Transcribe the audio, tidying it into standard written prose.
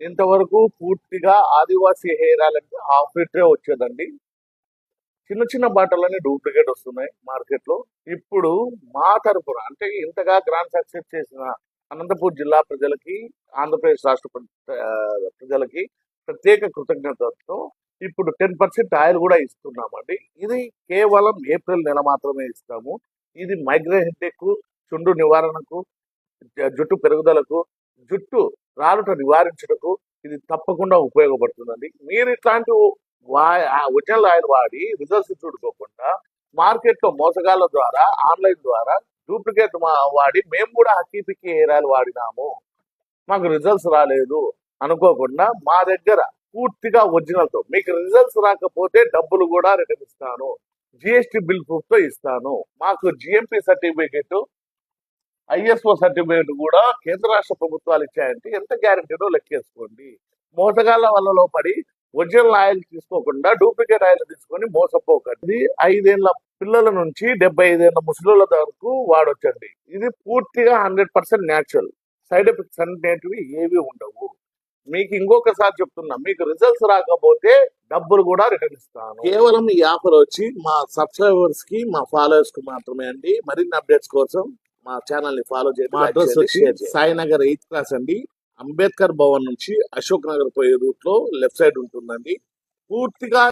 ఇంతవరకు పూర్తిగా ఆదివాసీ hair oil అంటే హాఫ్ లీటరే వచ్చేదండి. చిన్న చిన్న బాటలన్నీ డూప్లికేట్ వస్తున్నాయి మార్కెట్ లో. ఇప్పుడు మా తరపున అంటే ఇంతగా గ్రాండ్ సక్సెస్ చేసిన అనంతపూర్ జిల్లా ప్రజలకి, ఆంధ్రప్రదేశ్ రాష్ట్ర ప్రజలకి ప్రత్యేక కృతజ్ఞతతో ఇప్పుడు 10% ఆయిల్ కూడా ఇస్తున్నామండి. ఇది కేవలం ఏప్రిల్ నెల మాత్రమే ఇస్తాము. ఇది మైగ్రేన్ హెడ్ఏక్, చుండు నివారణకు, జుట్టు పెరుగుదలకు, జుట్టు రాలుట నివారించుటకు ఇది తప్పకుండా ఉపయోగపడుతుందండి. మీరు ఇట్లాంటి ఒరిజినల్ ఆయిల్ వాడి రిజల్ట్స్ చూడుకోకుండా మార్కెట్ లో మోసగాళ్ళ ద్వారా, ఆన్లైన్ ద్వారా డూప్లికేట్ వాడి మేము కూడా హకీపికి హెయిర్ ఆయిల్ వాడినాము, మాకు రిజల్ట్స్ రాలేదు అనుకోకుండా మా దగ్గర పూర్తిగా ఒరిజినల్ తో మీకు రిజల్ట్స్ రాకపోతే డబ్బులు కూడా రిటర్న్ ఇస్తాను, జిఎస్టి బిల్ ప్రూఫ్ తో ఇస్తాను. మాకు జిఎంపి సర్టిఫికేట్, ఐఎస్ఓ సర్టిఫికేట్ కూడా కేంద్ర రాష్ట్ర ప్రభుత్వాలు ఇచ్చాయంటే ఎంత గ్యారెంటీనో లెక్కేసుకోండి. మోసగాళ్ళ వలలో పడి ఒరిజినల్ ఆయిల్ తీసుకోకుండా డూప్లికేట్ ఆయిల్ తీసుకొని మోసపోకండి. 5 ఏళ్ల పిల్లల నుంచి 75 ఏళ్ల ముసలుల వరకు వాడొచ్చండి. ఇది పూర్తిగా 100% న్యాచురల్. సైడ్ ఎఫెక్ట్స్ అనేటివి ఏవి ఉండవు. మీకు ఇంకొకసారి చెప్తున్నా, మీకు రిజల్ట్స్ రాకపోతే డబ్బులు కూడా రిటర్న్ ఇస్తాను. కేవలం ఈ ఆఫర్ వచ్చి మా సబ్స్క్రైబర్స్ కి, మా ఫాలోవర్స్ కి మాత్రమే అండి. మరిన్ని అప్డేట్స్ కోసం మా ఛానల్ ని ఫాలో చేయండి. మా అడ్రస్ వచ్చి సాయినగర్ 8th క్లాస్ అండి. అంబేద్కర్ భవన్ నుంచి అశోక్ నగర్ పోయే రూట్ లో లెఫ్ట్ సైడ్ ఉంటుందండి. పూర్తిగా